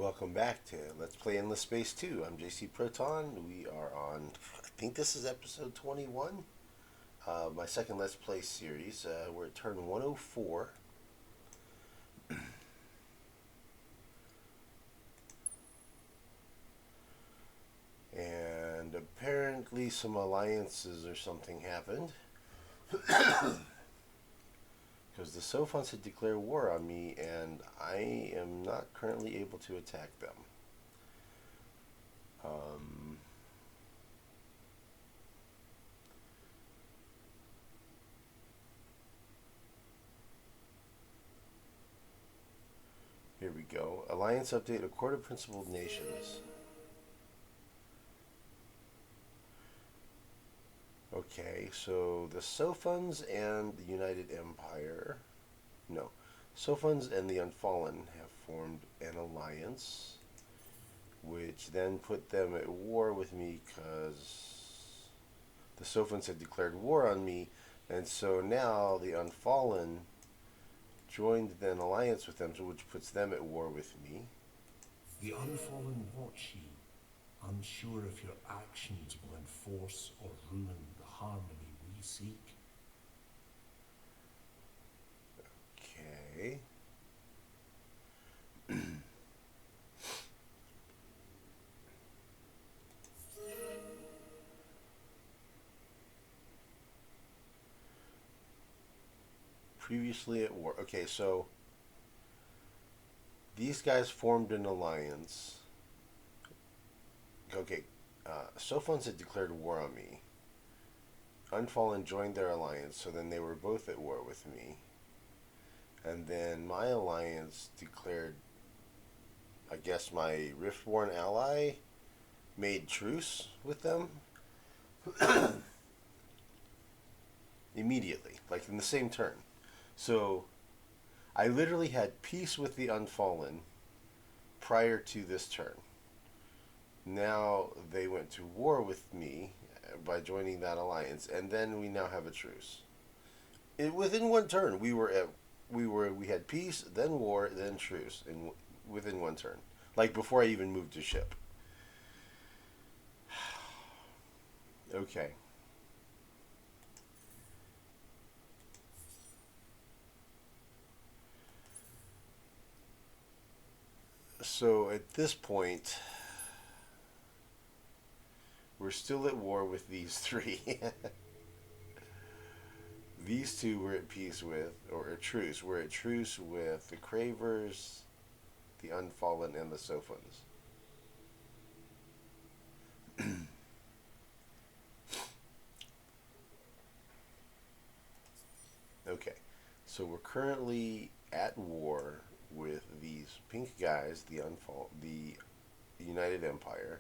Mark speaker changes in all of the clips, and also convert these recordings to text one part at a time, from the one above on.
Speaker 1: Welcome back to Let's Play Endless Space 2. I'm JC Proton. We are on, I think this is episode 21, my second Let's Play series. We're at turn 104. And apparently some alliances or something happened. Because the Sophons had declared war on me, and I am not currently able to attack them. Here we go. Alliance update, a court of principled nations. Okay, so the Sophons and the United Empire, no, Sophons and the Unfallen have formed an alliance, which then put them at war with me because the Sophons had declared war on me, and so now the Unfallen joined an alliance with them, which puts them at war with me.
Speaker 2: The Unfallen watch you, unsure if your actions will enforce or ruin the harmony we seek.
Speaker 1: Okay. Previously at war. Okay, so these guys formed an alliance. Okay, Sophons had declared war on me. Unfallen joined their alliance, so then they were both at war with me. And then my alliance declared, I guess my Riftborn ally made truce with them. Immediately, like in the same turn. So I literally had peace with the Unfallen prior to this turn. Now they went to war with me by joining that alliance, and then we now have a truce. Within one turn, we had peace, then war, then truce, within one turn. Like before I even moved to ship. Okay. So at this point, we're still at war with these three. These two we're at peace with, or a truce. We're at truce with the Cravers, the Unfallen, and the Sophons. Okay, so we're currently at war with these pink guys, the United Empire,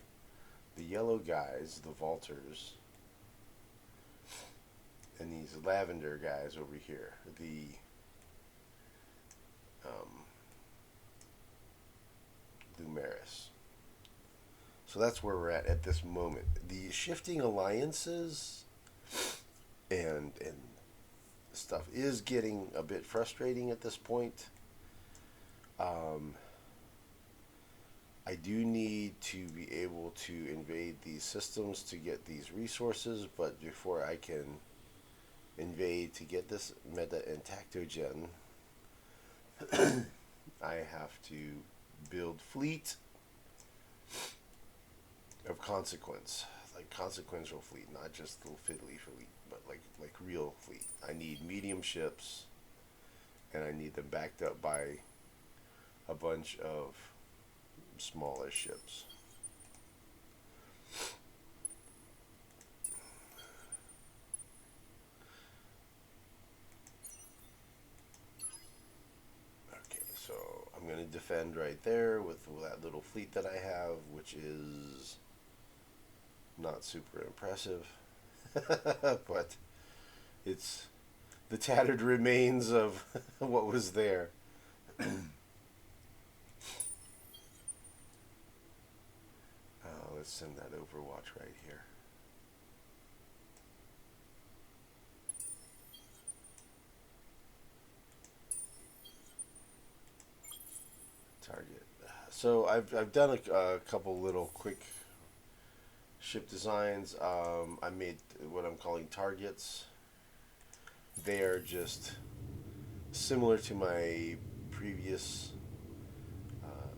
Speaker 1: the yellow guys, the Vaulters, and these lavender guys over here, the Lumeris. So that's where we're at this moment. The shifting alliances and stuff is getting a bit frustrating at this point. I do need to be able to invade these systems to get these resources, but before I can invade to get this meta and tactogen, I have to build fleet of consequence, like consequential fleet, not just little fiddly fleet, but like real fleet. I need medium ships, and I need them backed up by a bunch of smaller ships. Okay, so I'm going to defend right there with that little fleet that I have, which is not super impressive, but it's the tattered remains of what was there. Let's send that Overwatch right here. Target So I've done a couple little quick ship designs. I made what I'm calling targets. They are just similar to my previous.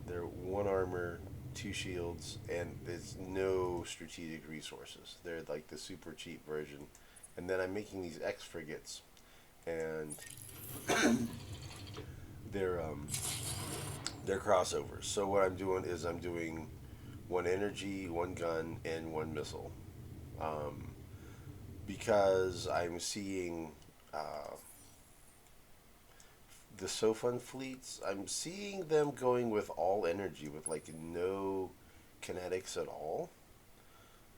Speaker 1: They're one armor, two shields, and there's no strategic resources. They're like the super cheap version. And then I'm making these X frigates, and they're they're crossovers. So what I'm doing is I'm doing one energy, one gun, and one missile. Um, because I'm seeing the Sofun fleets, I'm seeing them going with all energy with like no kinetics at all,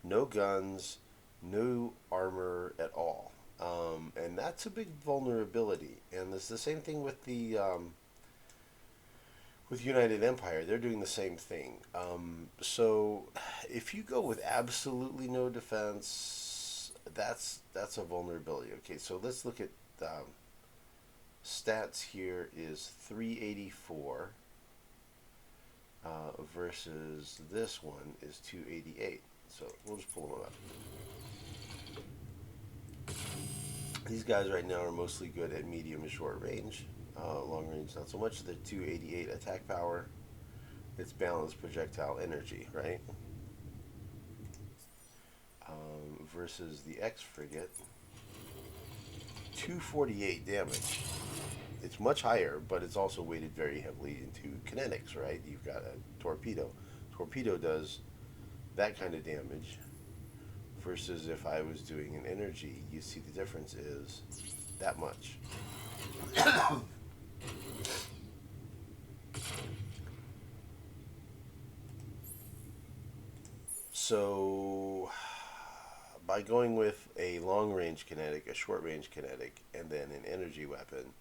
Speaker 1: no guns, no armor at all. And that's a big vulnerability. And it's the same thing with United Empire. They're doing the same thing. So if you go with absolutely no defense, that's a vulnerability. Okay, so let's look at stats. Here is 384 versus this one is 288. So we'll just pull them up. These guys right now are mostly good at medium and short range. Long range, not so much. The 288 attack power. It's balanced projectile energy, right? Versus the X frigate, 248 damage. It's much higher, but it's also weighted very heavily into kinetics, right? You've got a torpedo. Torpedo does that kind of damage. Versus if I was doing an energy, you see the difference is that much. So by going with a long range kinetic, a short range kinetic, and then an energy weapon,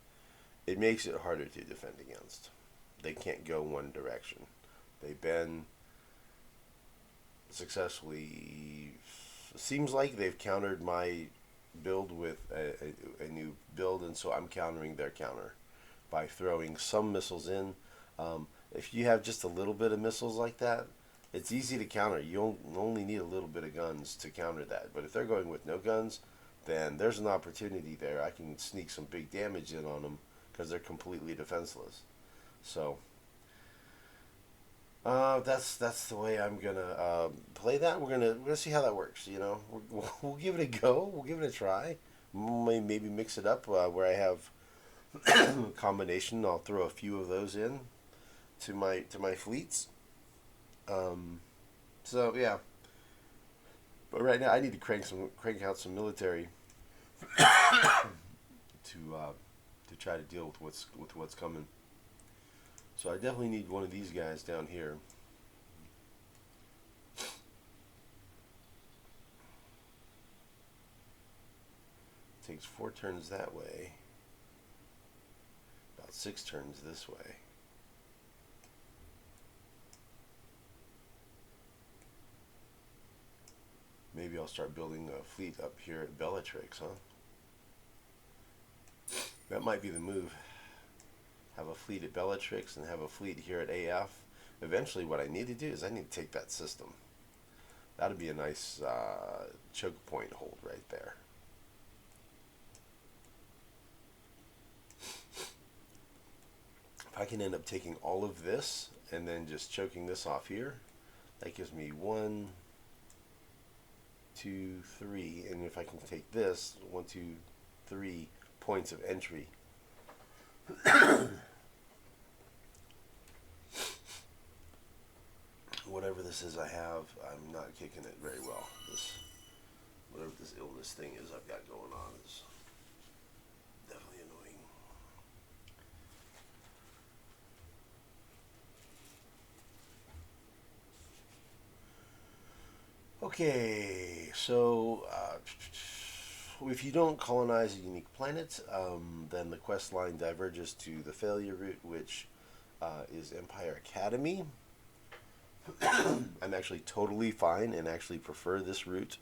Speaker 1: it makes it harder to defend against. They can't go one direction. They've been successfully. Seems like they've countered my build with a new build, and so I'm countering their counter by throwing some missiles in. If you have just a little bit of missiles like that, it's easy to counter. You only need a little bit of guns to counter that. But if they're going with no guns, then there's an opportunity there. I can sneak some big damage in on them because they're completely defenseless. So that's the way I'm gonna play that. We're gonna see how that works. You know, we'll give it a go. We'll give it a try. Maybe mix it up where I have a combination. I'll throw a few of those in to my fleets. Um, so yeah, but right now I need to crank out some military to try to deal with what's coming. So I definitely need one of these guys down here. Takes 4 turns that way, about 6 turns this way. Maybe I'll start building a fleet up here at Bellatrix, huh? That might be the move. Have a fleet at Bellatrix and have a fleet here at AF. Eventually what I need to do is I need to take that system. That'd be a nice choke point hold right there. If I can end up taking all of this and then just choking this off here, that gives me 1, 2, 3, and if I can take this 1, 2, 3 points of entry. Whatever this is I have, I'm not kicking it very well. Whatever this illness thing is I've got going on is definitely annoying. Okay, so if you don't colonize a unique planet, then the quest line diverges to the failure route, which is Empire Academy. I'm actually totally fine and actually prefer this route.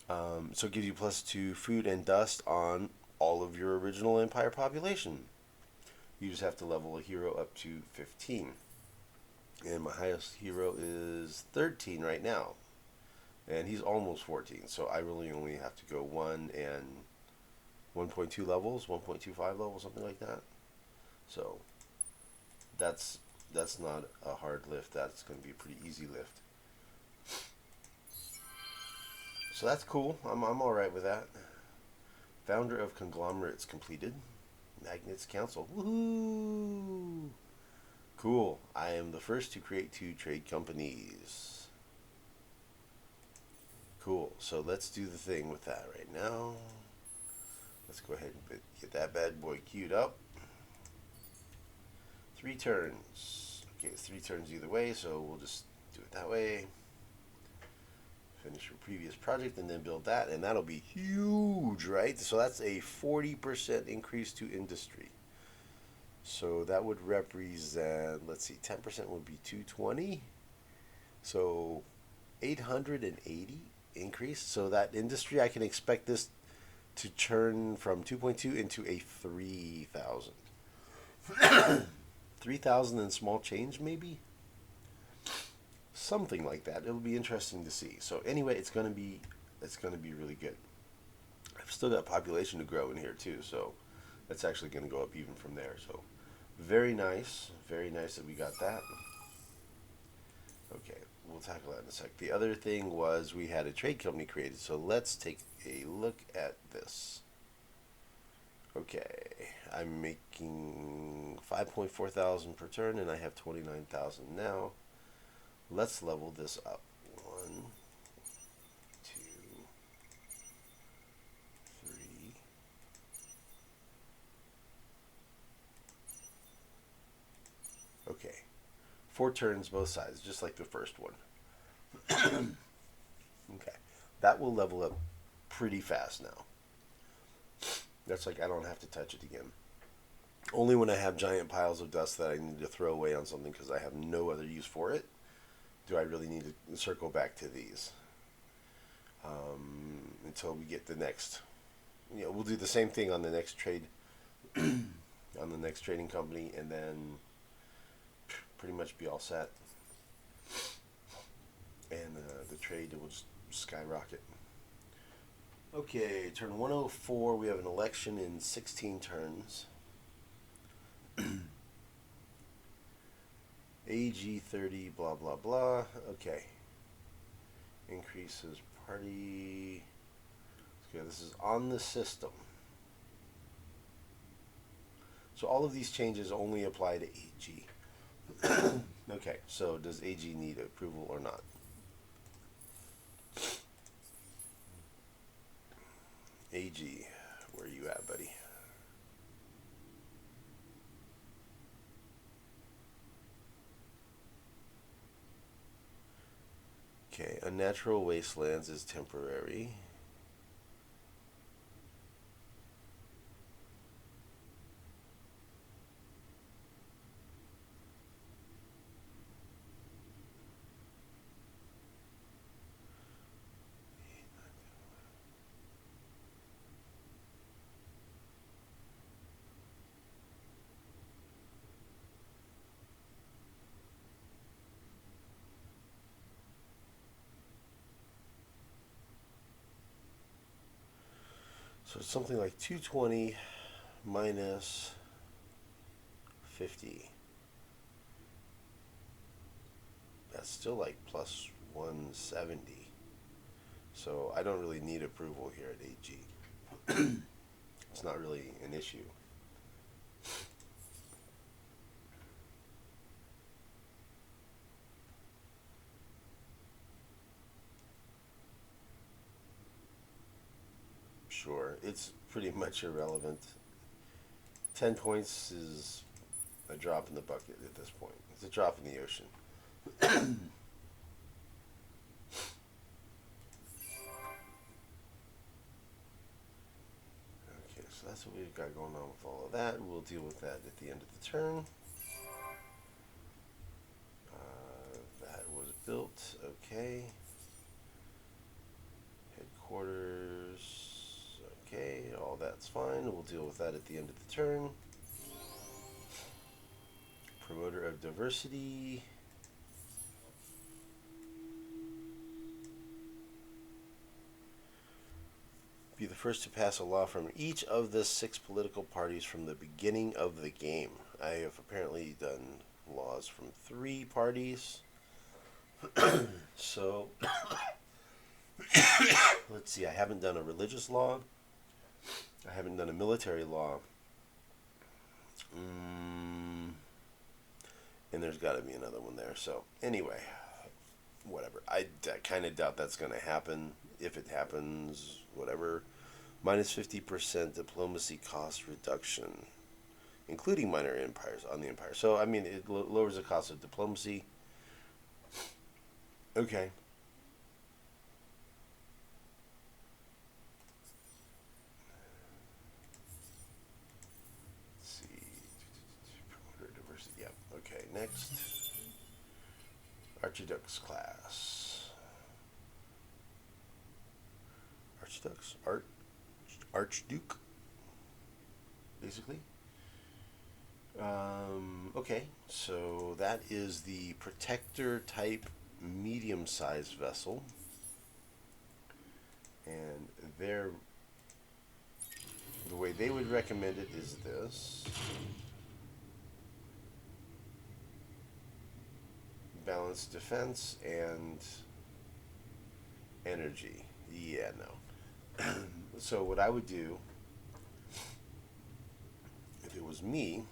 Speaker 1: So it gives you +2 food and dust on all of your original Empire population. You just have to level a hero up to 15. And my highest hero is 13 right now. And he's almost 14, so I really only have to go 1 and 1.2 levels, 1.25 levels, something like that. So that's not a hard lift. That's going to be a pretty easy lift. So that's cool. I'm all right with that. Founder of conglomerates completed. Magnets Council. Woohoo! Cool. I am the first to create 2 trade companies. Cool. So let's do the thing with that right now. Let's go ahead and get that bad boy queued up. 3 turns. Okay, it's 3 turns either way, so we'll just do it that way. Finish your previous project and then build that, and that'll be huge, right? So that's a 40% increase to industry. So that would represent, let's see, 10% would be 220. So 880 increase. So that industry, I can expect this to turn from 2.2 into a 3,000. 3,000 and small change, maybe? Something like that. It'll be interesting to see. So anyway, it's gonna be really good. I've still got population to grow in here too, so that's actually gonna go up even from there. So very nice that we got that. Okay, we'll tackle that in a sec. The other thing was we had a trade company created, so let's take a look at this. Okay, I'm making 5.4 thousand per turn, and I have 29,000 now. Let's level this up. 1, 2, 3. Okay, 4 turns both sides, just like the first one. Okay, that will level up pretty fast now. That's like I don't have to touch it again. Only when I have giant piles of dust that I need to throw away on something because I have no other use for it do I really need to circle back to these until we get the next. We'll do the same thing on the next trade, on the next trading company, and then pretty much be all set. And the trade will just skyrocket. Okay, turn 104. We have an election in 16 turns. AG 30, blah, blah, blah. Okay. Increases party. Okay, this is on the system. So all of these changes only apply to AG. Okay, so does AG need approval or not? AG, where are you at, buddy? Okay, unnatural wastelands is temporary. So it's something like 220 minus 50. That's still like plus 170. So I don't really need approval here at AG. It's not really an issue. Sure, it's pretty much irrelevant. 10 points is a drop in the bucket at this point. It's a drop in the ocean. Okay, so that's what we've got going on with all of that. We'll deal with that at the end of the turn. That was built. Okay. Headquarters. Okay, all that's fine. We'll deal with that at the end of the turn. Promoter of diversity. Be the first to pass a law from each of the 6 political parties from the beginning of the game. I have apparently done laws from 3 parties. So, let's see, I haven't done a religious law. I haven't done a military law. And there's got to be another one there. So, anyway, whatever. I kind of doubt that's going to happen. If it happens, whatever. Minus 50% diplomacy cost reduction, including minor empires on the empire. So, I mean, it lowers the cost of diplomacy. Okay. Let's see. Promoter diversity. Yep. Okay. Next. Archduke's class. Archduke's Archduke. Basically. Okay. So that is the protector type medium-sized vessel, and the way they would recommend it is this: balanced defense and energy. Yeah, no. So what I would do if it was me,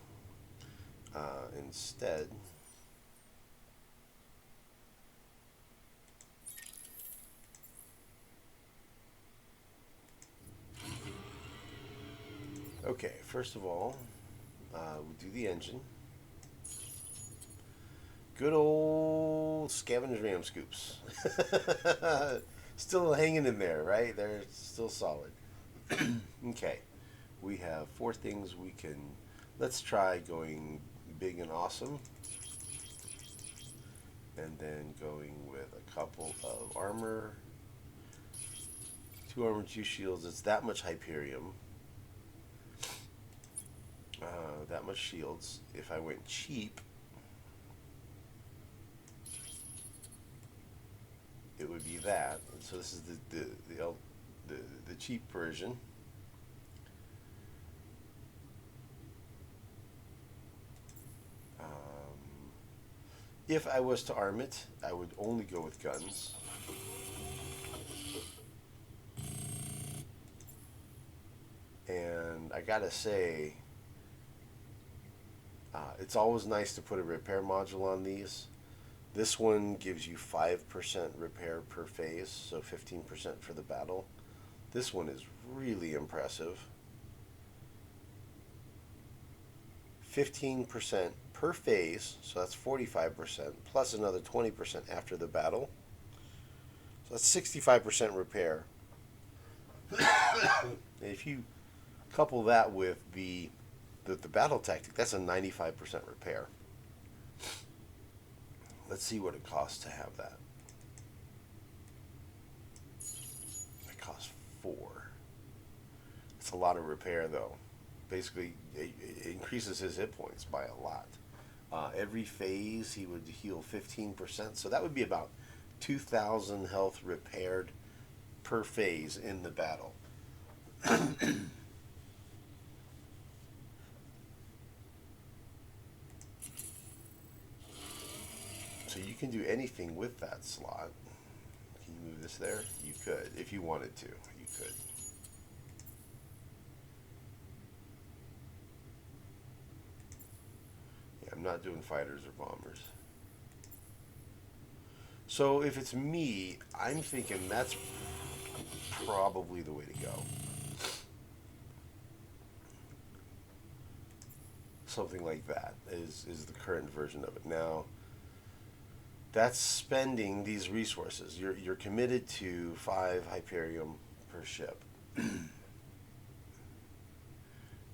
Speaker 1: instead. Okay, first of all, we'll do the engine. Good old Scavenger Ram scoops. Still hanging in there, right? They're still solid. Okay, we have 4 things we can... Let's try going big and awesome. And then going with a couple of armor. 2 armor, 2 shields. It's that much Hyperium. That much shields. If I went cheap, it would be that. So this is the cheap version. If I was to arm it, I would only go with guns. And I gotta say, it's always nice to put a repair module on these. This one gives you 5% repair per phase, so 15% for the battle. This one is really impressive. 15% per phase, so that's 45%, plus another 20% after the battle. So that's 65% repair. And if you couple that with the battle tactic, that's a 95% repair. Let's see what it costs to have that. It costs 4. It's a lot of repair, though. Basically, it increases his hit points by a lot. Every phase, he would heal 15%, so that would be about 2,000 health repaired per phase in the battle. So you can do anything with that slot. Can you move this there? You could. If you wanted to, you could. Yeah, I'm not doing fighters or bombers. So if it's me, I'm thinking that's probably the way to go. Something like that is the current version of it. Now, that's spending these resources. You're committed to 5 Hyperium per ship.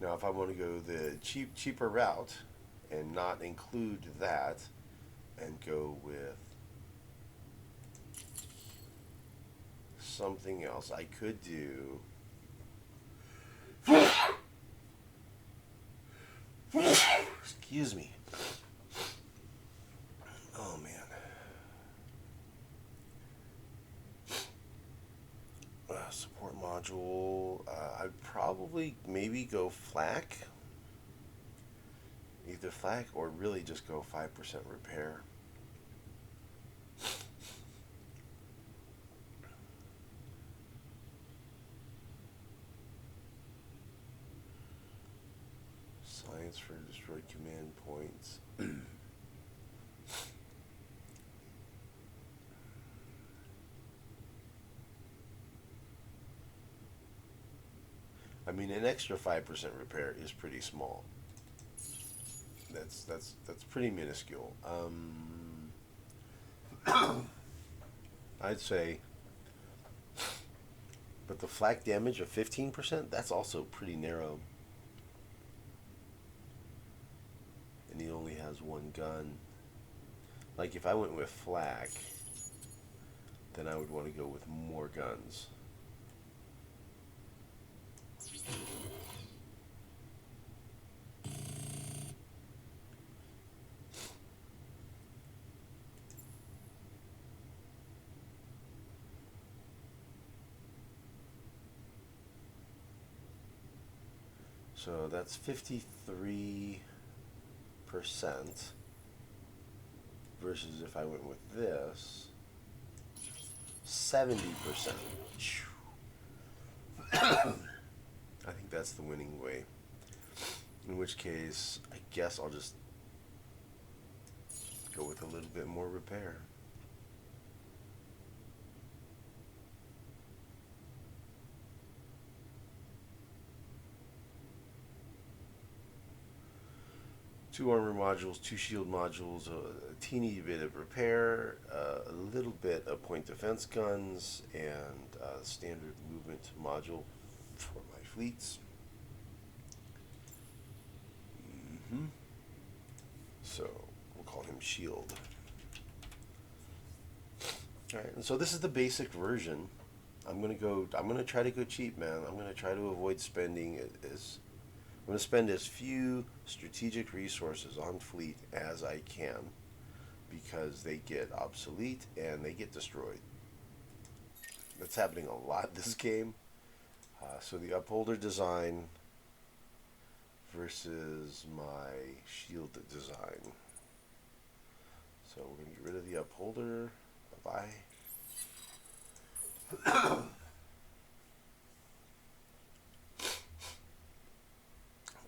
Speaker 1: Now, if I want to go the cheaper route and not include that, and go with something else, I could do. Excuse me. probably maybe go flak. Either flak or really just go 5% repair. Science for destroyed command points. I mean, an extra 5% repair is pretty small. That's pretty minuscule. I'd say, but the flak damage of 15%, that's also pretty narrow. And he only has one gun. Like if I went with flak, then I would want to go with more guns. So that's 53% versus if I went with this, 70%. I think that's the winning way. In which case, I guess I'll just go with a little bit more repair. Two armor modules, two shield modules, a teeny bit of repair, a little bit of point defense guns, and a standard movement module for my fleets. So we'll call him Shield. All right, and so this is the basic version. I'm gonna try to go cheap, man. I'm gonna try to avoid spending I'm gonna spend as few strategic resources on fleet as I can, because they get obsolete and they get destroyed. That's happening a lot this game. So the upholder design versus my shield design. So we're going to get rid of the upholder. Bye-bye.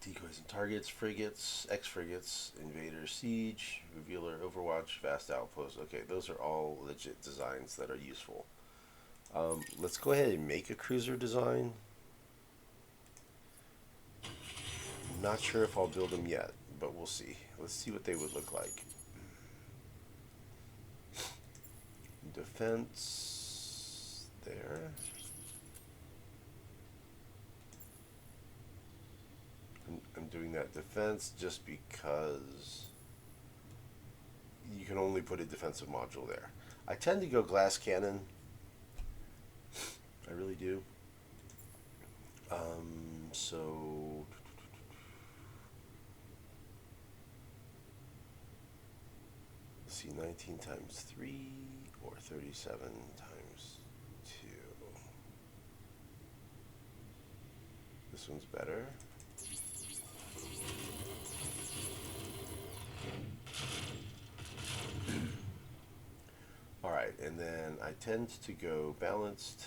Speaker 1: Decoys and targets, frigates, X-frigates, invader, siege, revealer, overwatch, vast outpost. Okay, those are all legit designs that are useful. Let's go ahead and make a cruiser design. I'm not sure if I'll build them yet, but we'll see. Let's see what they would look like. Defense there. I'm doing that defense just because you can only put a defensive module there. I tend to go glass cannon. I really do. So let's see, 19 times 3 or 37 times 2. This one's better. Alright, and then I tend to go balanced.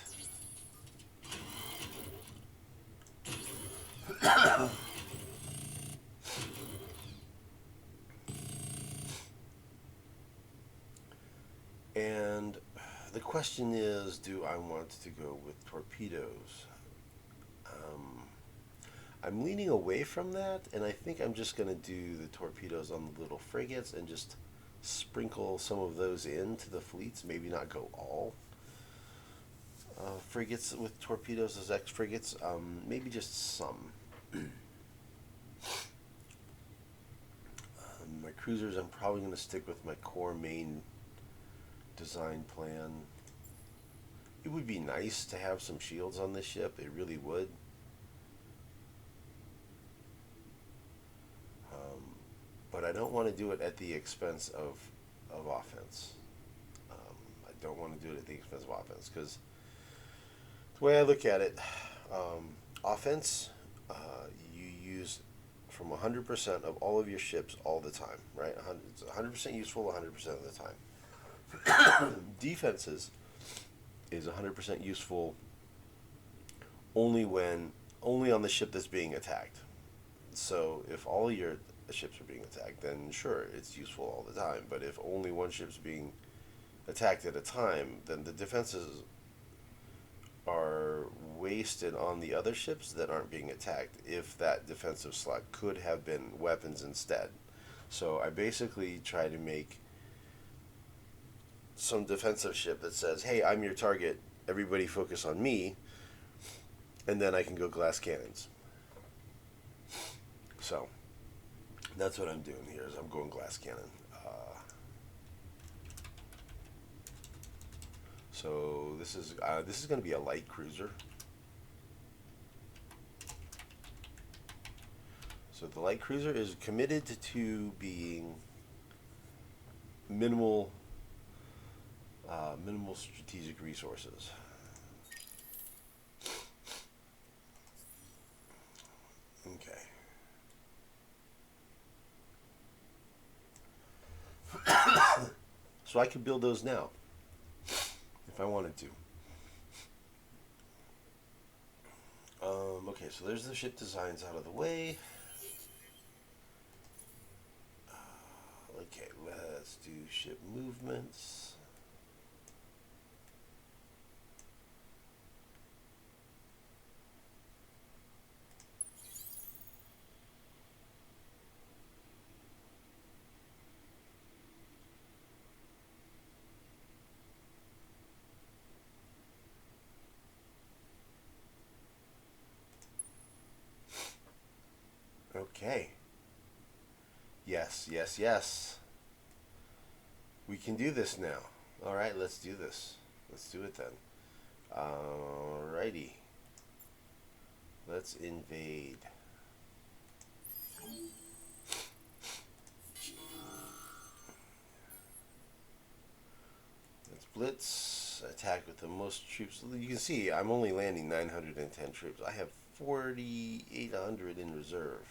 Speaker 1: And the question is, do I want to go with torpedoes? I'm leaning away from that, and I think I'm just going to do the torpedoes on the little frigates and just sprinkle some of those into the fleets. Maybe not go all frigates with torpedoes as X-frigates. Maybe just some. My cruisers, I'm probably going to stick with my core main design plan. It would be nice to have some shields on this ship. It really would. But I don't want to do it at the expense of offense. I don't want to do it at the expense of offense, because the way I look at it, offense from 100% of all of your ships all the time, right? It's 100% useful 100% of the time. Defenses is 100% useful only on the ship that's being attacked. So if all of your ships are being attacked, then sure, it's useful all the time. But if only one ship's being attacked at a time, then the defenses are wasted on the other ships that aren't being attacked if that defensive slot could have been weapons instead. So I basically try to make some defensive ship that says, hey, I'm your target, everybody focus on me, and then I can go glass cannons. So that's what I'm doing here, is I'm going glass cannon. So this is going to be a light cruiser. So the light cruiser is committed to being minimal strategic resources. Okay. So I could build those now if I wanted to. Okay, so there's the ship designs out of the way. Okay, let's do ship movements. Okay. Yes, yes, yes. We can do this now. Alright, let's do this. Let's do it then. Alrighty. Let's invade. Let's blitz. Attack with the most troops. You can see I'm only landing 910 troops. I have 4,800 in reserve.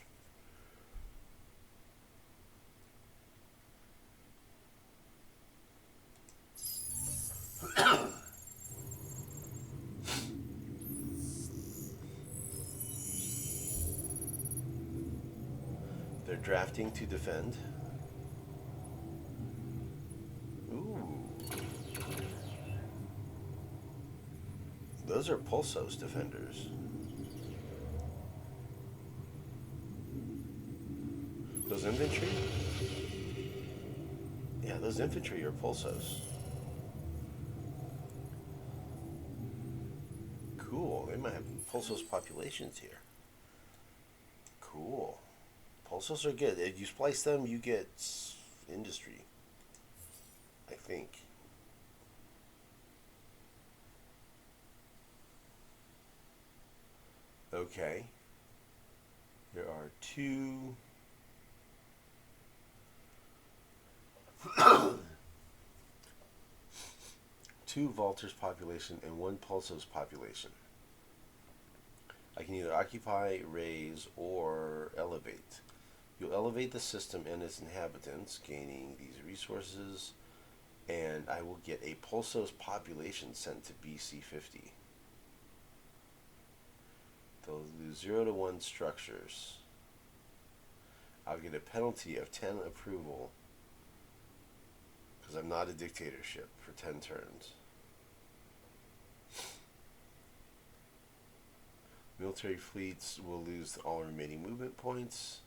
Speaker 1: They're drafting to defend. Ooh. Those are Pulsos defenders. Those infantry? Yeah, those infantry are Pulsos. Cool. They might have Pulsos populations here. Cool. Pulsos are good. If you splice them, you get industry, I think. Okay. There are two. Two Vultures population and one Pulsos population. I can either occupy, raise, or elevate. You'll elevate the system and its inhabitants, gaining these resources, and I will get a Pulsos population sent to BC 50. They'll lose 0 to 1 structures. I'll get a penalty of 10 approval because I'm not a dictatorship for 10 turns. Military fleets will lose all remaining movement points.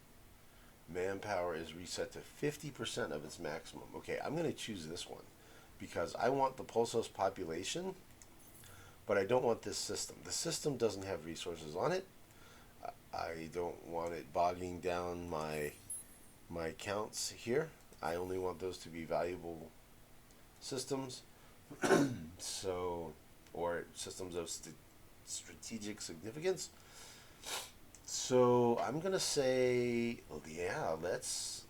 Speaker 1: Manpower is reset to 50% of its maximum. Okay, I'm going to choose this one because I want the Pulsos population, but I don't want this system. The system doesn't have resources on it. I don't want it bogging down my counts here. I only want those to be valuable systems. So, or systems of strategic significance. So I'm gonna say, oh yeah, let's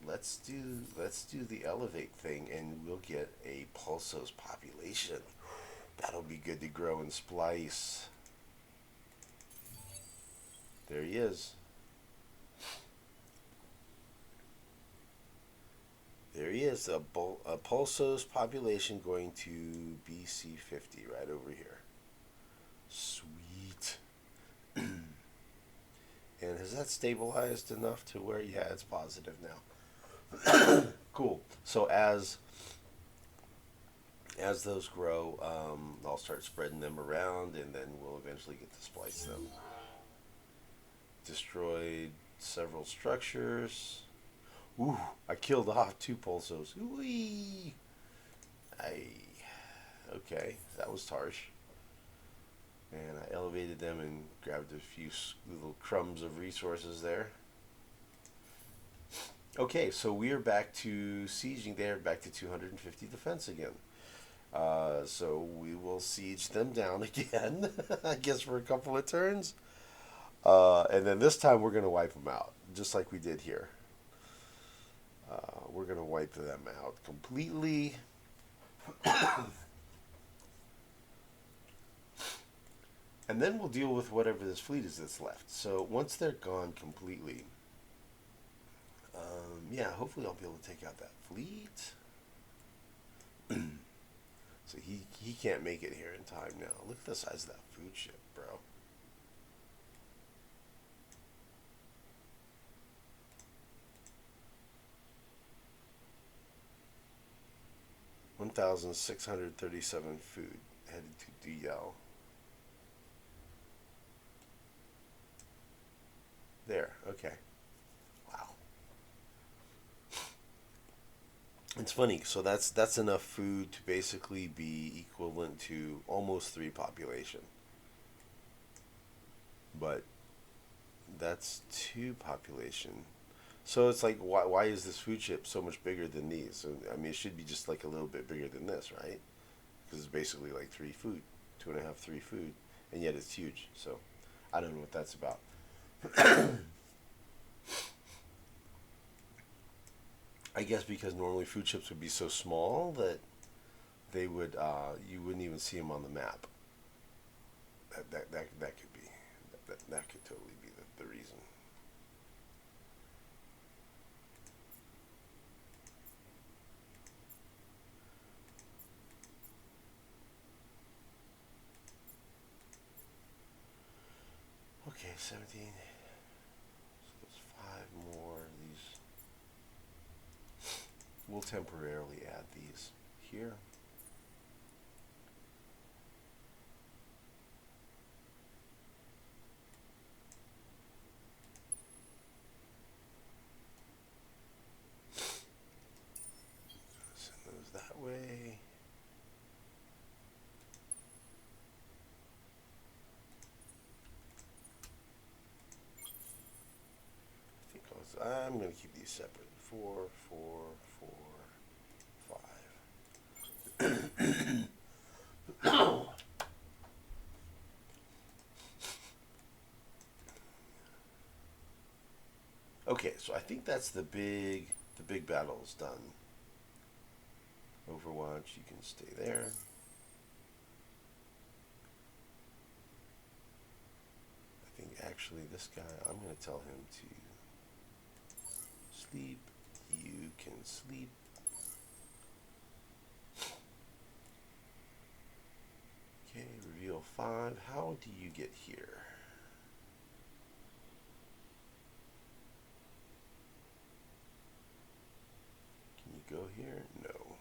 Speaker 1: do the elevate thing, and we'll get a Pulsos population. That'll be good to grow and splice. There he is. he is, a Pulsos population going to BC 50 right over here. Sweet. And has that stabilized enough to where, yeah, it's positive now. Cool. So as those grow, I'll start spreading them around, and then we'll eventually get to splice them. Destroyed several structures. Ooh, I killed off 2 pulsos. Ooh, okay, that was harsh. And I elevated them and grabbed a few little crumbs of resources there. Okay, so we are back to sieging there, back to 250 defense again. So we will siege them down again, I guess for a couple of turns. And then this time we're going to wipe them out, just like we did here. We're going to wipe them out completely. And then we'll deal with whatever this fleet is that's left. So once they're gone completely, yeah, hopefully I'll be able to take out that fleet. So he can't make it here in time now. Look at the size of that food ship, bro. $1,637 food headed to DL. There, okay. Wow. It's funny. So that's enough food to basically be equivalent to almost 3 population. But that's 2 population. So it's like, why is this food ship so much bigger than these? So, I mean, it should be just like a little bit bigger than this, right? Because it's basically like 3 food, 2.5, 3 food, and yet it's huge. So I don't know what that's about. I guess because normally food ships would be so small that they would you wouldn't even see them on the map. That could be that could totally be the reason. Okay, 17. So there's 5 more of these. We'll temporarily add these here. Send those that way. I'm going to keep these separate. 4, 4, 4, 5. Okay, so I think that's the big battle's done. Overwatch, you can stay there. I think actually this guy, I'm going to tell him to sleep. You can sleep. Okay, reveal 5. How do you get here? Can you go here? No.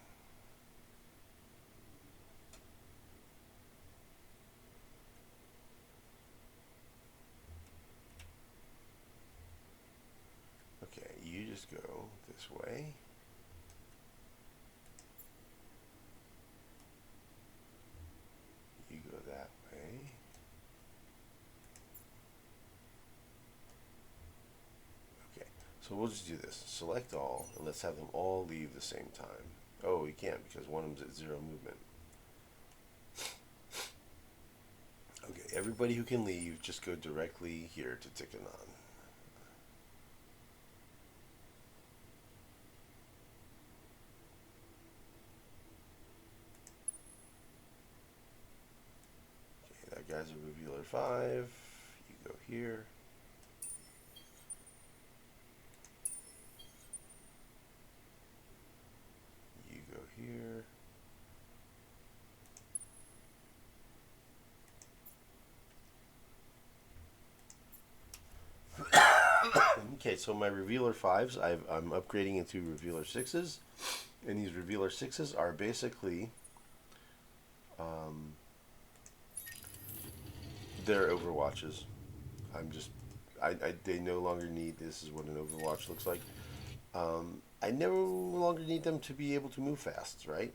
Speaker 1: Okay, you just go this way. You go that way. Okay, so we'll just do this. Select all, and let's have them all leave the same time. Oh, we can't because one of them's at 0 movement. Okay, everybody who can leave, just go directly here to Tikkanon. That guy's a revealer 5. You go here. Okay, so my Revealer 5s, I'm upgrading into Revealer 6s. And these Revealer 6s are basically, um, they're Overwatches. I'm just, they no longer need, this is what an Overwatch looks like. I no longer need them to be able to move fast, right?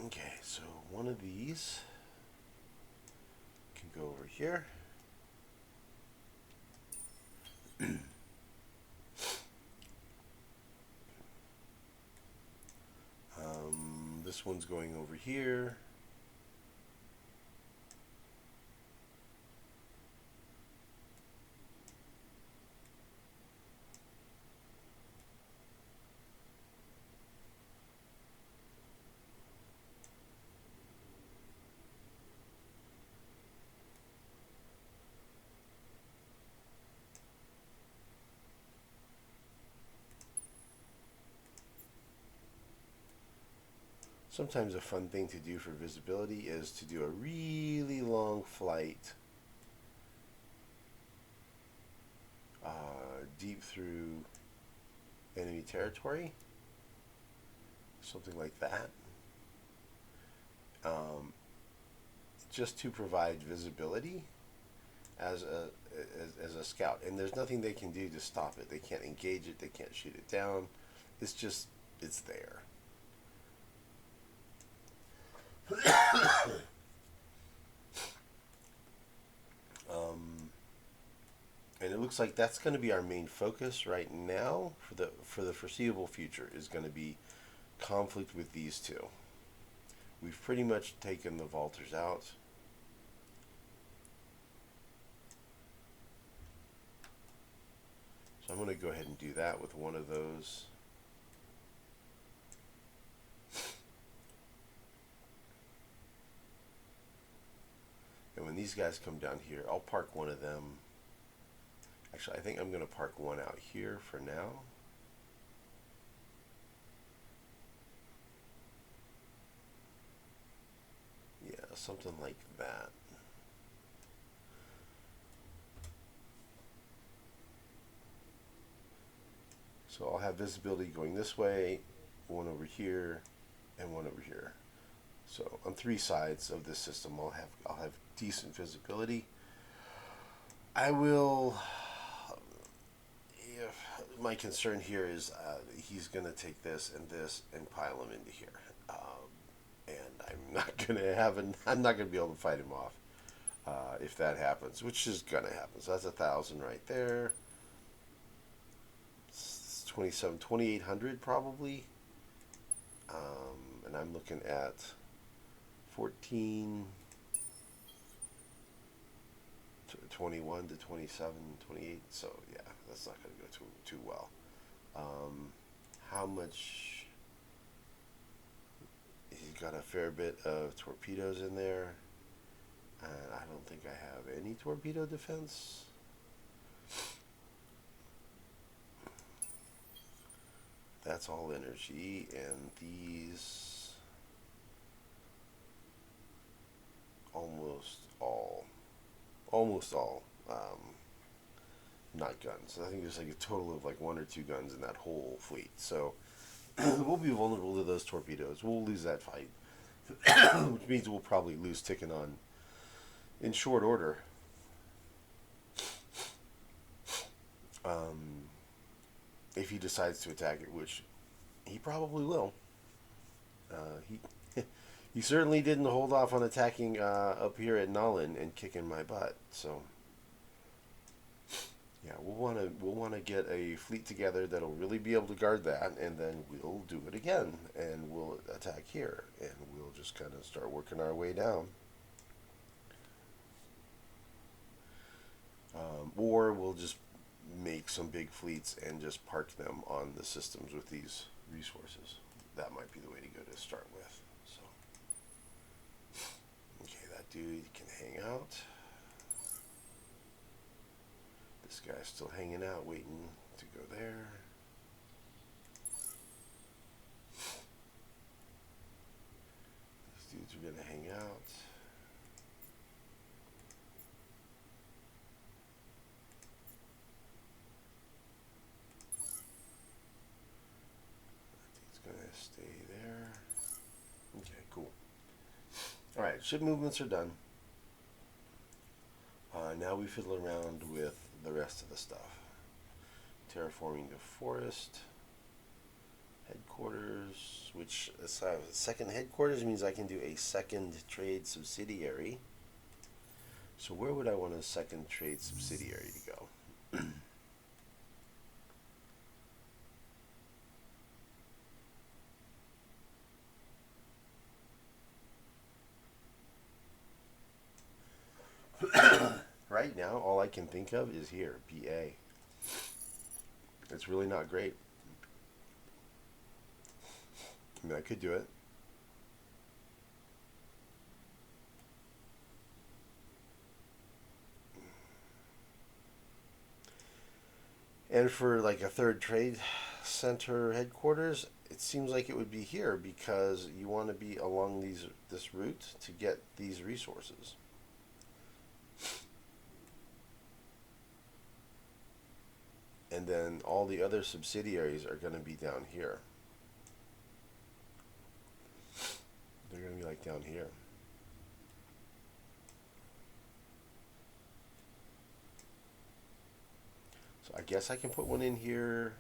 Speaker 1: Okay, so one of these can go over here. This one's going over here. Sometimes a fun thing to do for visibility is to do a really long flight deep through enemy territory, something like that, um, just to provide visibility as a scout. And there's nothing they can do to stop it. They can't engage it. They can't shoot it down. It's just, it's there. And it looks like that's going to be our main focus right now for the foreseeable future, is going to be conflict with these two. We've pretty much taken the vaulters out. So I'm going to go ahead and do that with one of those. And when these guys come down here, I'll park one of them. Actually, I think I'm going to park one out here for now. Yeah, something like that. So I'll have visibility going this way, one over here, and one over here. So on three sides of this system, I'll have decent visibility. I will. My concern here is he's going to take this and pile them into here, and I'm not going to I'm not going to be able to fight him off if that happens, which is going to happen. So that's 1,000 right there. 2,800 probably, and I'm looking at 14, 21 to 27, 28. So yeah, that's not going to go too well. How much? He's got a fair bit of torpedoes in there, and I don't think I have any torpedo defense. That's all energy, and these almost all not guns. I think there's like a total of like one or two guns in that whole fleet. So we'll be vulnerable to those torpedoes. We'll lose that fight, which means we'll probably lose Ticanon in short order. If he decides to attack it, which he probably will. He he certainly didn't hold off on attacking up here at Nullen and kicking my butt. So yeah, we'll want to get a fleet together that'll really be able to guard that, and then we'll do it again, and we'll attack here, and we'll just kind of start working our way down. Or we'll just make some big fleets and just park them on the systems with these resources. That might be the way to go to start with. So, okay, that dude can hang out. This guy's still hanging out, waiting to go there. These dudes are gonna hang out. Gonna stay there. Okay, cool. Alright, ship movements are done. Now we fiddle around with the rest of the stuff. Terraforming the forest. Headquarters, which second headquarters means I can do a second trade subsidiary. So where would I want a second trade subsidiary to go? Right now, all I can think of is here, BA. It's really not great. I mean, I could do it. And for like a third trade center headquarters, it seems like it would be here because you want to be along this route to get these resources. And then all the other subsidiaries are going to be down here. They're going to be like down here. So I guess I can put one in here,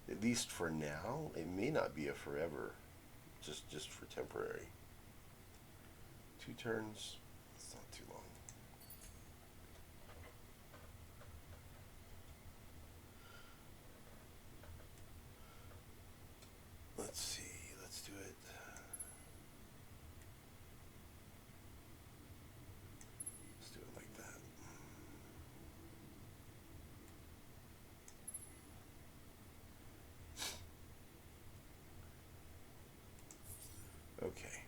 Speaker 1: at least for now. It may not be a forever, just for temporary. 2 turns, it's not too long. Let's see, let's do it. Let's do it like that. Okay.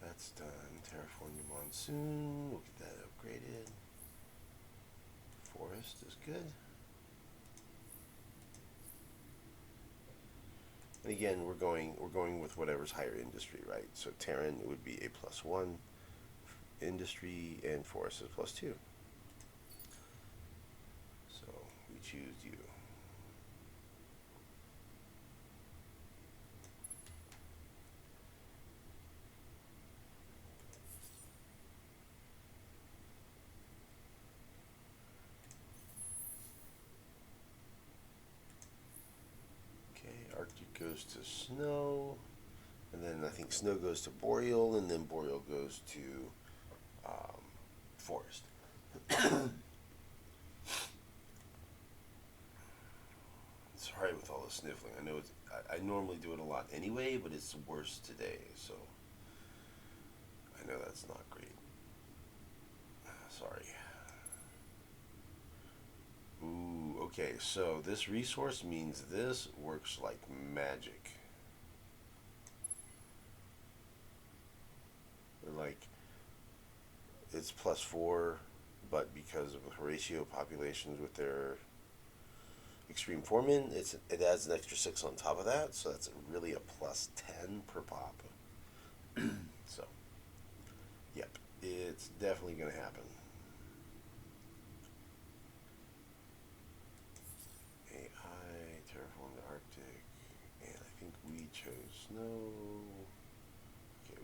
Speaker 1: That's done. Terraform the monsoon. We'll get that upgraded. Forest is good. And again, we're going with whatever's higher industry, right? So Terran would be a +1, industry, and forest is +2. So we choose you. Arctic goes to snow, and then I think snow goes to boreal, and then boreal goes to forest. Sorry with all the sniffling. I know I normally do it a lot anyway, but it's worse today, so I know that's not great. Sorry. Ooh, okay, so this resource means this works like magic. Like, it's +4, but because of Horatio populations with their extreme foreman, it adds an extra 6 on top of that, so that's really a +10 per pop. So, yep, it's definitely going to happen. Terraform the Arctic, and I think we chose snow. Okay,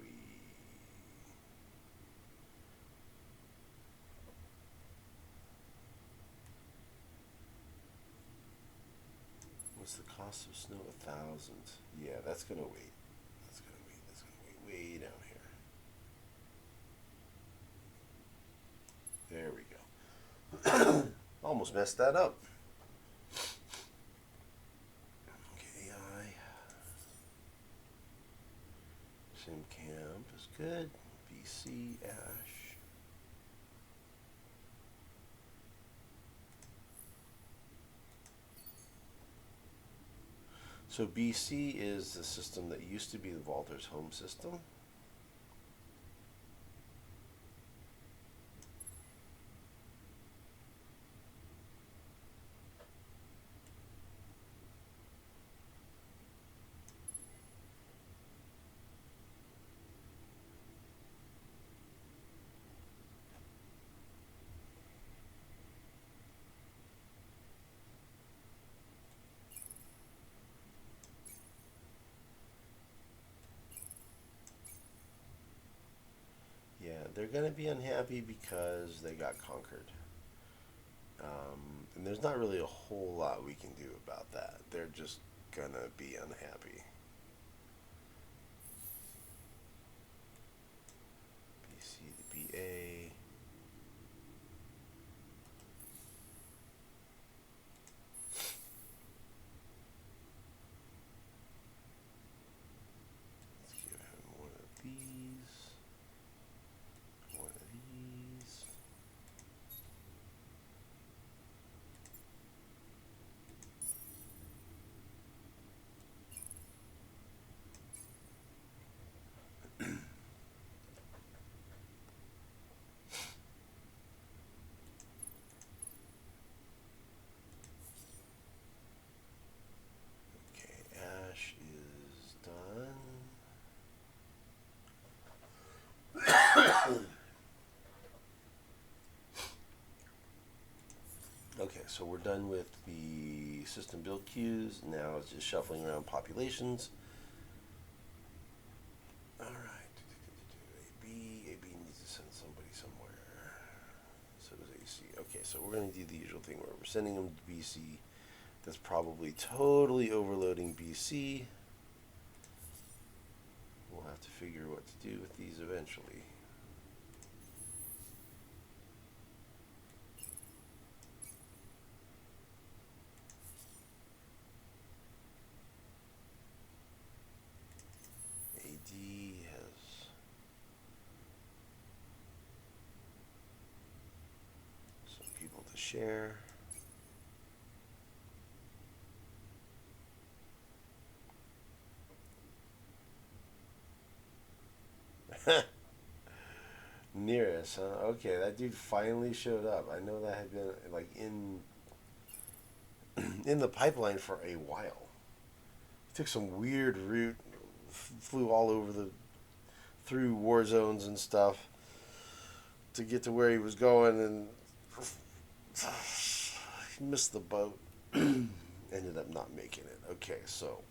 Speaker 1: what's the cost of snow? 1,000. Yeah, that's gonna wait. That's gonna wait. That's gonna wait way down here. There we go. Almost messed that up. Sim Camp is good. BC Ash. So BC is the system that used to be the Walter's home system. Yeah, they're going to be unhappy because they got conquered. And there's not really a whole lot we can do about that. They're just going to be unhappy. BC to BA. Let's give him one of these. One of these. Okay, Ash is done. Okay, so we're done with the system build queues. Now it's just shuffling around populations. Alright. AB needs to send somebody somewhere. So does AC. Okay, so we're going to do the usual thing where we're sending them to BC. That's probably totally overloading BC. We'll have to figure what to do with these eventually. AD has some people to share. Nearest, huh? Okay, that dude finally showed up. I know that had been like in the pipeline for a while. He took some weird route, flew all over through war zones and stuff to get to where he was going, and he missed the boat. Ended up not making it. Okay, so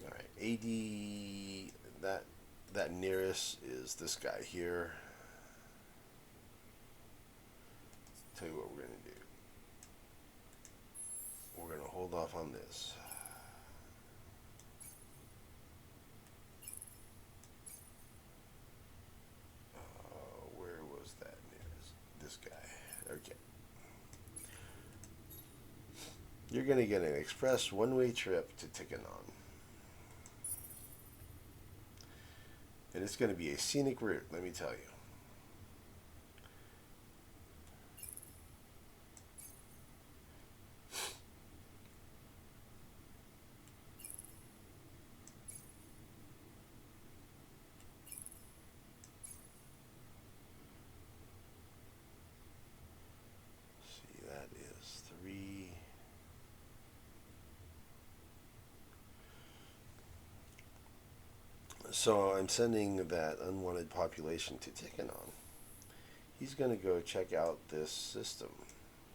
Speaker 1: all right, AD that nearest is this guy here. Tell you what we're gonna do. We're gonna hold off on this. Where was that nearest? This guy. Okay. You're gonna get an express one-way trip to Tikanon. And it's gonna be a scenic route, let me tell you. See, that is 3. So I'm sending that unwanted population to Tikanon. He's going to go check out this system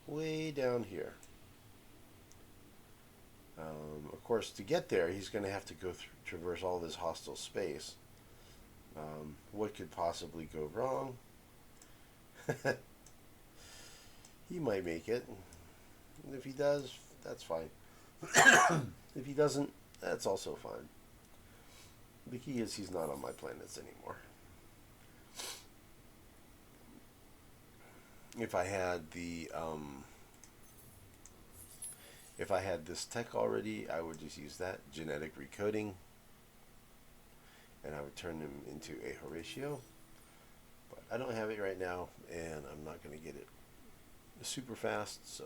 Speaker 1: way down here. Of course, to get there, he's going to have to go traverse all this hostile space. What could possibly go wrong? He might make it. If he does, that's fine. If he doesn't, that's also fine. The key is he's not on my planets anymore. If I had this tech already, I would just use that genetic recoding, and I would turn him into a Horatio. But I don't have it right now, and I'm not going to get it super fast, so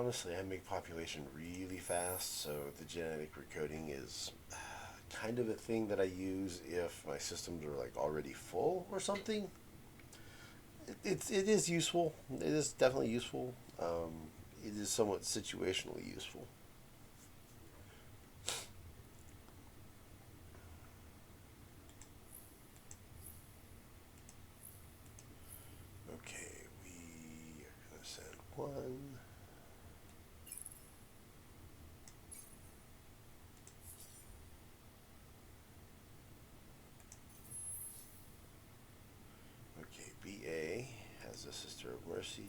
Speaker 1: honestly, I make population really fast, so the genetic recoding is kind of a thing that I use if my systems are like already full or something. It is useful. It is definitely useful. It is somewhat situationally useful. Okay, we are gonna send one. Okay, BA has a Sister of Mercy.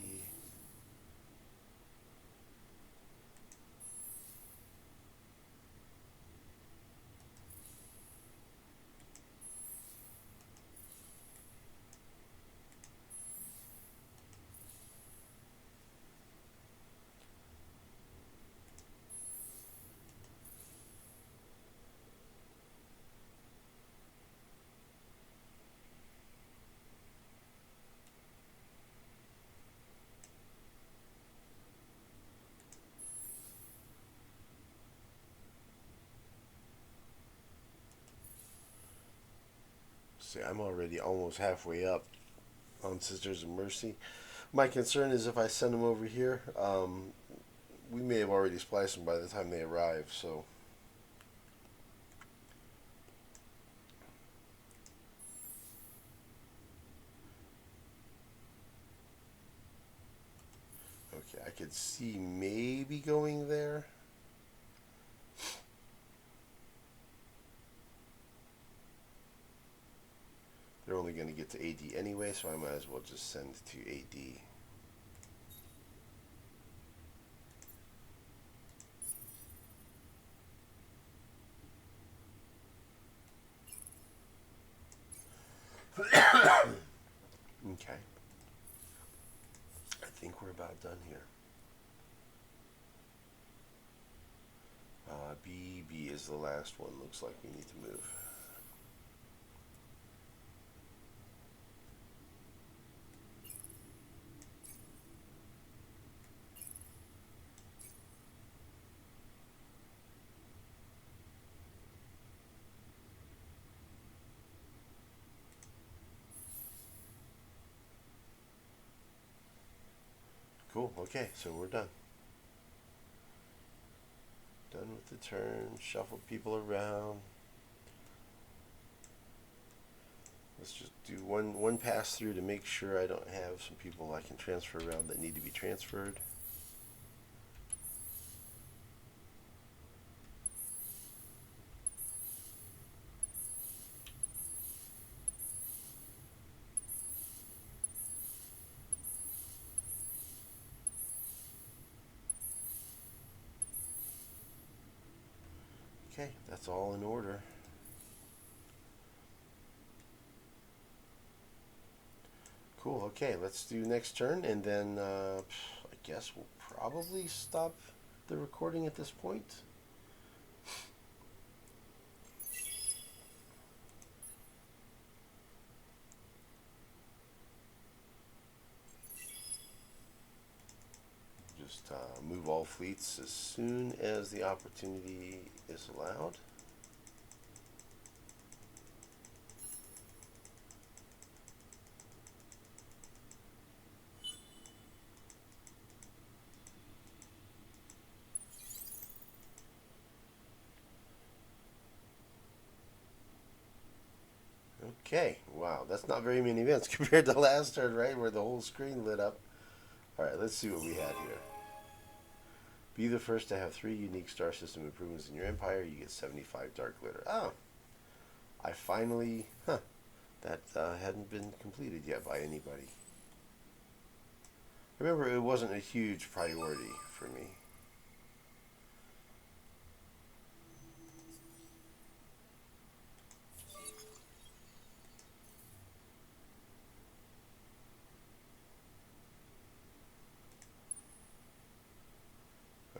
Speaker 1: See, I'm already almost halfway up on Sisters of Mercy. My concern is if I send them over here, we may have already spliced them by the time they arrive. So, okay, I could see maybe going there. They're only going to get to AD anyway, so I might as well just send to AD. Okay. I think we're about done here. BB is the last one. Looks like we need to move. Cool. Okay, so we're done. Done with the turn. Shuffle people around. Let's just do one pass through to make sure I don't have some people I can transfer around that need to be transferred. Okay, that's all in order. Cool. Okay, let's do next turn, and then I guess we'll probably stop the recording at this point. Just move all fleets as soon as the opportunity is allowed. Okay, wow, that's not very many events compared to last turn, right, where the whole screen lit up. All right, let's see what we had here. Be the first to have 3 unique star system improvements in your empire. You get 75 dark glitter. Oh, I finally, that hadn't been completed yet by anybody. Remember, it wasn't a huge priority for me.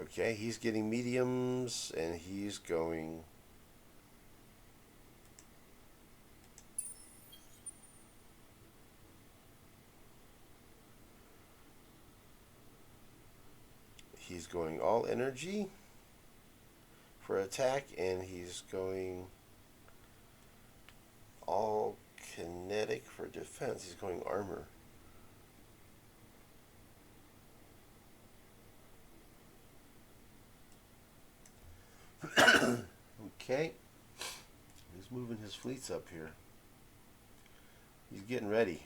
Speaker 1: Okay, he's getting mediums, and he's going. he's going all energy for attack, and he's going all kinetic for defense. He's going armor. Okay. He's moving his fleets up here. He's getting ready.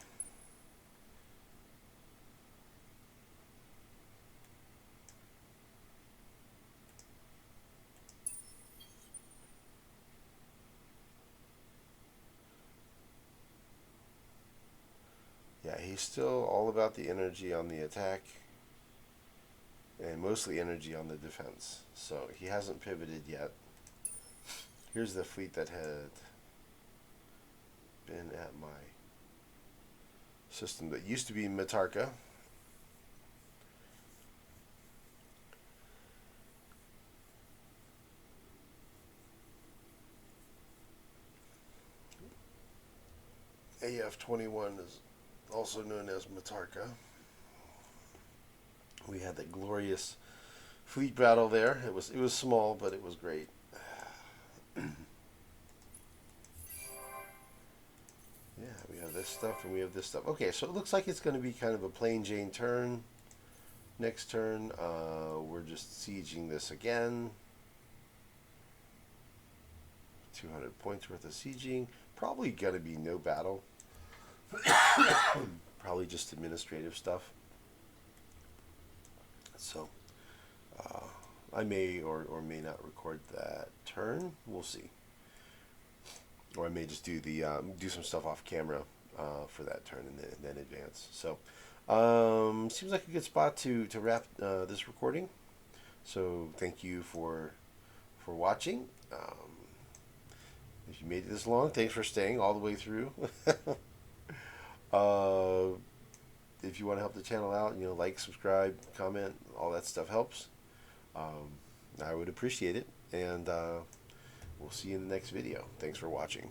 Speaker 1: Yeah, he's still all about the energy on the attack and mostly energy on the defense. So he hasn't pivoted yet. Here's the fleet that had been at my system that used to be Matarka. AF21 is also known as Matarka. We had that glorious fleet battle there. It was small, but it was great. Yeah, we have this stuff and we have this stuff. Okay, so it looks like it's going to be kind of a plain Jane turn. Next turn, we're just sieging this again. 200 points worth of sieging. Probably going to be no battle. Probably just administrative stuff. So, I may or may not record that turn. We'll see. Or I may just do the do some stuff off camera for that turn and then advance. So, seems like a good spot to wrap this recording. So thank you for watching. If you made it this long, thanks for staying all the way through. If you want to help the channel out, like, subscribe, comment, all that stuff helps. I would appreciate it, and we'll see you in the next video. Thanks for watching.